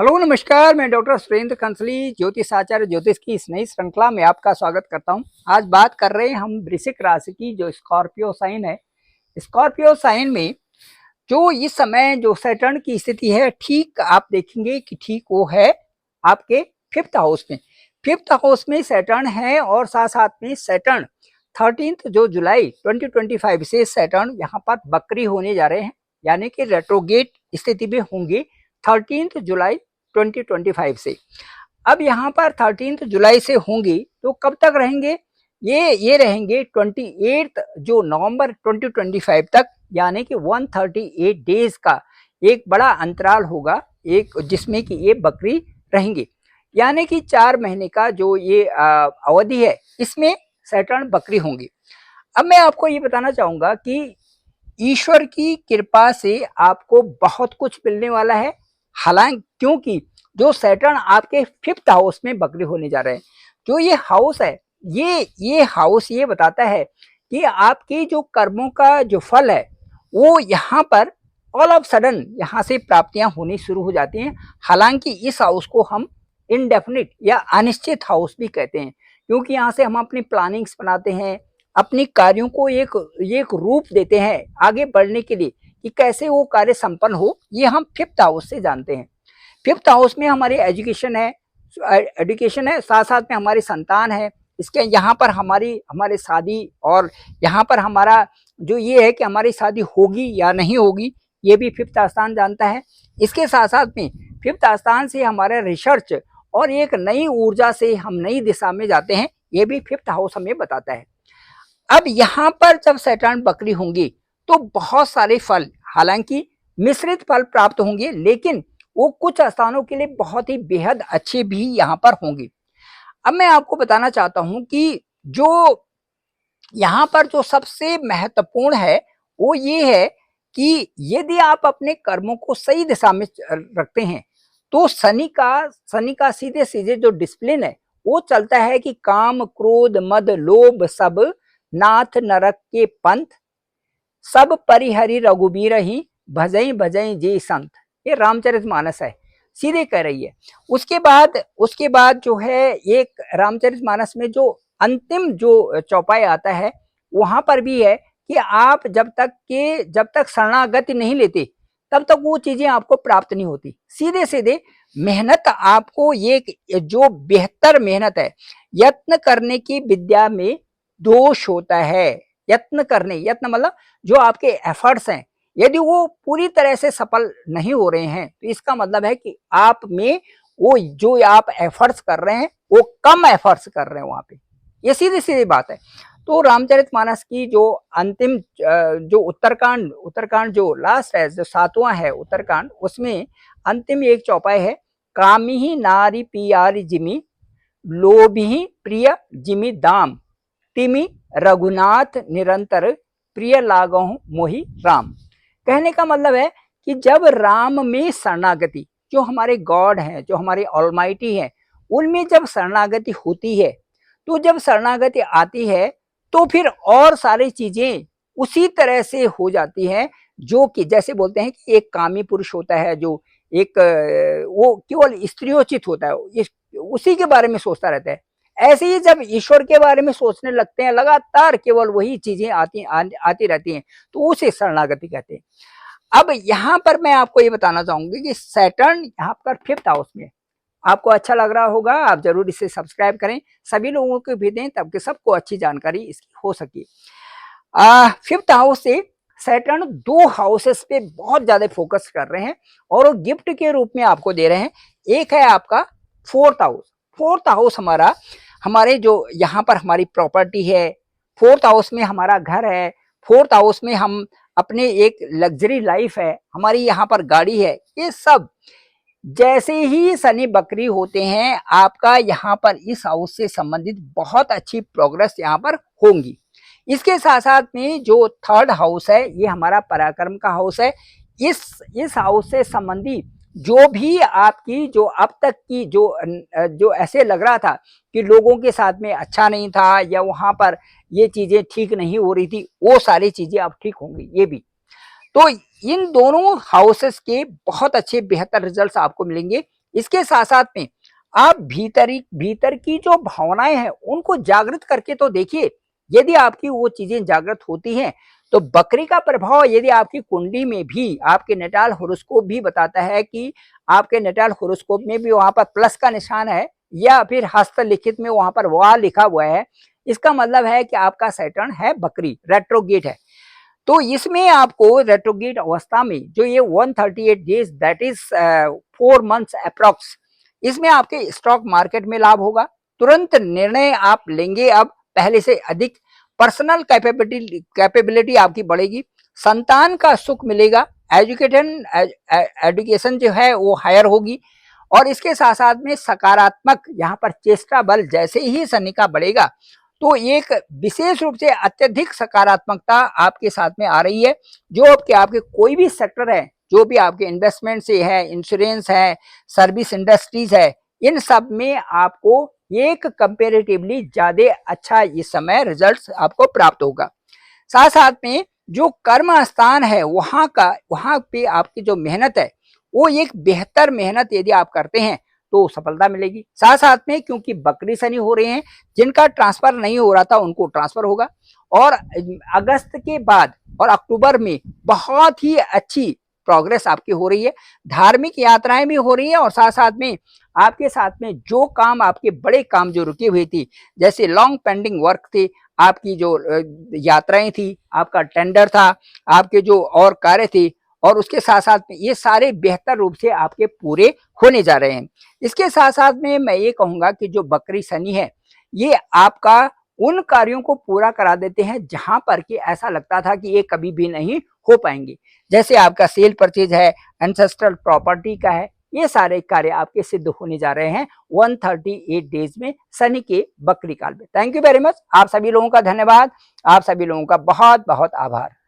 Hello नमस्कार, मैं doctor Surendra कंसली ज्योतिष आचार्य ज्योतिष की इस नई श्रृंखला में आपका स्वागत करता हूं। आज बात कर रहे हैं हम वृश्चिक राशि की, जो स्कॉर्पियो साइन है। स्कॉर्पियो साइन में जो इस समय जो सैटर्न की स्थिति है, ठीक आप देखेंगे कि ठीक वो है आपके फिफ्थ हाउस में। फिफ्थ हाउस में सैटर्न है और साथ साथ में सैटर्न 13 जो जुलाई 2025 से सैटर्न यहाँ पर बकरी होने जा रहे हैं, यानी कि रेट्रोगेट स्थिति में होंगे 13 जुलाई 2025 से। अब यहाँ पर 13 जुलाई से होंगी तो कब तक रहेंगे? ये रहेंगे 28 जो नवंबर 2025 तक, यानी कि 138 डेज का एक बड़ा अंतराल होगा, एक जिसमें कि ये बकरी रहेंगे, यानी कि 4 महीने का जो ये अवधि है, इसमें सैटर्न बकरी होंगी। अब मैं आपको ये बताना चाहूंगा कि ईश्वर की कृपा से आपको बहुत कुछ मिलने वाला है। हालांकि क्योंकि जो सैटर्न आपके फिफ्थ हाउस में बकरी होने जा रहे हैं, जो ये हाउस है, ये हाउस ये बताता है कि आपकी जो कर्मों का जो फल है वो यहाँ पर ऑल ऑफ सडन यहाँ से प्राप्तियां होनी शुरू हो जाती हैं। हालांकि इस हाउस को हम इनडेफिनिट या अनिश्चित हाउस भी कहते हैं, क्योंकि यहाँ से हम अपनी प्लानिंग्स बनाते हैं, अपनी कार्यों को एक रूप देते हैं आगे बढ़ने के लिए कि कैसे वो कार्य संपन्न हो। ये हम फिफ्थ हाउस से जानते हैं। फिफ्थ हाउस में हमारी एजुकेशन है, साथ साथ में हमारी संतान है। इसके यहाँ पर हमारे शादी, और यहाँ पर हमारा जो ये है कि हमारी शादी होगी या नहीं होगी, ये भी फिफ्थ स्थान जानता है। इसके साथ साथ में फिफ्थ स्थान से हमारा रिसर्च और एक नई ऊर्जा से हम नई दिशा में जाते हैं, ये भी फिफ्थ हाउस हमें बताता है। अब यहाँ पर जब सैटर्न बकरी होंगी तो बहुत सारे फल, हालांकि मिश्रित फल प्राप्त होंगे, लेकिन वो कुछ स्थानों के लिए बहुत ही बेहद अच्छे भी यहाँ पर होंगे। अब मैं आपको बताना चाहता हूं कि जो यहाँ पर जो सबसे महत्वपूर्ण है वो ये है कि यदि आप अपने कर्मों को सही दिशा में रखते हैं तो शनि का सीधे सीधे जो डिसिप्लिन है वो चलता है कि काम क्रोध मद लोभ सब नाथ नरक के पंथ, सब परिहरि रघुबीर ही भजई भजई जे संत। ये रामचरितमानस है, सीधे कह रही है। उसके बाद जो है एक रामचरितमानस में जो अंतिम जो चौपाई आता है, वहां पर भी है कि आप जब तक शरणागति नहीं लेते तब तक वो चीजें आपको प्राप्त नहीं होती। सीधे सीधे मेहनत आपको, ये जो बेहतर मेहनत है, यत्न करने की विद्या में दोष होता है। यत्न मतलब जो आपके एफर्ट्स हैं, यदि वो पूरी तरह से सफल नहीं हो रहे हैं तो इसका मतलब है कि आप में वो जो आप एफर्ट्स कर रहे हैं वो कम एफर्ट्स कर रहे हैं वहां पे। ये सीधी सीधी बात है। तो रामचरितमानस की जो अंतिम जो उत्तरकांड जो लास्ट है, जो 7वां है उत्तरकांड, उसमें अंतिम एक चौपाई है, कामी ही नारी पियारी जिमी लोभी प्रिय जिमी दाम तिमी रघुनाथ निरंतर प्रिय लागहु मोहि राम। कहने का मतलब है कि जब राम में शरणागति, जो हमारे गॉड हैं, जो हमारे ऑलमाइटी हैं, उनमें जब शरणागति होती है, तो जब शरणागति आती है तो फिर और सारी चीजें उसी तरह से हो जाती हैं, जो कि जैसे बोलते हैं कि एक कामी पुरुष होता है जो एक वो केवल स्त्रियोचित होता है, उसी के बारे में सोचता रहता है। ऐसे ही जब ईश्वर के बारे में सोचने लगते हैं, लगातार केवल वही चीजें आती रहती हैं, तो उसे शरणागति कहते हैं। अब यहाँ पर मैं आपको ये बताना चाहूंगी कि सैटर्न यहाँ पर फिफ्थ हाउस में, आपको अच्छा लग रहा होगा, आप जरूर इसे सब्सक्राइब करें, सभी लोगों को भी दें, तब कि सबको अच्छी जानकारी इसकी हो सके। फिफ्थ हाउस से सैटर्न 2 हाउसेस पे बहुत ज्यादा फोकस कर रहे हैं और वो गिफ्ट के रूप में आपको दे रहे हैं। एक है आपका फोर्थ हाउस। फोर्थ हाउस हमारे जो यहाँ पर हमारी प्रॉपर्टी है, फोर्थ हाउस में हमारा घर है, फोर्थ हाउस में हम अपने एक लग्जरी लाइफ है, हमारी यहाँ पर गाड़ी है। ये सब जैसे ही शनि बकरी होते हैं, आपका यहाँ पर इस हाउस से संबंधित बहुत अच्छी प्रोग्रेस यहाँ पर होंगी। इसके साथ साथ में जो थर्ड हाउस है, ये हमारा पराक्रम का हाउस है। इस हाउस से संबंधी जो भी आपकी जो अब तक की जो ऐसे लग रहा था कि लोगों के साथ में अच्छा नहीं था या वहां पर ये चीजें ठीक नहीं हो रही थी, वो सारी चीजें अब ठीक होंगी। ये भी तो इन दोनों हाउसेस के बहुत अच्छे बेहतर रिजल्ट्स आपको मिलेंगे इसके साथ साथ में आप भीतर की जो भावनाएं हैं उनको जागृत करके तो देखिए। यदि आपकी वो चीजें जागृत होती हैं तो बकरी का प्रभाव यदि आपकी कुंडली में भी, आपके नेटाल होरोस्कोप भी बताता है कि आपके नेटाल होरोस्कोप में भी वहां पर प्लस का निशान है या फिर हस्तलिखित में वहां पर वाह लिखा हुआ है, इसका मतलब है कि आपका सैटर्न है बकरी, रेट्रोगेट है। तो इसमें आपको रेट्रोगेट अवस्था में जो ये 138 days that is 4 months approx, इसमें आपके स्टॉक मार्केट में लाभ होगा, तुरंत निर्णय आप लेंगे, अब पहले से अधिक पर्सनल कैपेबिलिटी आपकी बढ़ेगी, संतान का सुख मिलेगा, एजुकेशन जो है वो हायर होगी, और इसके साथ साथ में सकारात्मक यहाँ पर चेष्टा बल जैसे ही शनि का बढ़ेगा तो एक विशेष रूप से अत्यधिक सकारात्मकता आपके साथ में आ रही है। जो आपके कोई भी सेक्टर है, जो भी आपके इन्वेस्टमेंट से है, इंश्योरेंस है, सर्विस इंडस्ट्रीज है, इन सब में आपको एक कंपेरेटिवली ज्यादा अच्छा इस समय रिजल्ट्स आपको प्राप्त होगा। साथ साथ में जो कर्म स्थान है वहां पे आपकी जो मेहनत है वो एक बेहतर मेहनत यदि आप करते हैं तो सफलता मिलेगी। साथ साथ में क्योंकि बकरी शनि हो रहे हैं, जिनका ट्रांसफर नहीं हो रहा था उनको ट्रांसफर होगा, और अगस्त के बाद और अक्टूबर में बहुत ही अच्छी प्रोग्रेस आपकी हो रही है, धार्मिक यात्राएं भी हो रही है, और साथ साथ में आपके साथ में जो काम, आपके बड़े काम जो रुकी हुई थी, जैसे लॉन्ग पेंडिंग वर्क थे, आपकी जो यात्राएं थी, आपका टेंडर था, आपके जो और कार्य थे, और उसके साथ साथ में ये सारे बेहतर रूप से आपके पूरे होने जा रहे हैं। इसके साथ साथ में मैं ये कहूंगा कि जो बकरी शनि है ये आपका उन कार्यों को पूरा करा देते हैं जहां पर कि ऐसा लगता था कि ये कभी भी नहीं हो पाएंगे, जैसे आपका सेल परचेज है, एंसेस्ट्रल प्रॉपर्टी का है, ये सारे कार्य आपके सिद्ध होने जा रहे हैं 138 डेज में शनि के बकरी काल में। थैंक यू वेरी मच, आप सभी लोगों का धन्यवाद, आप सभी लोगों का बहुत बहुत आभार।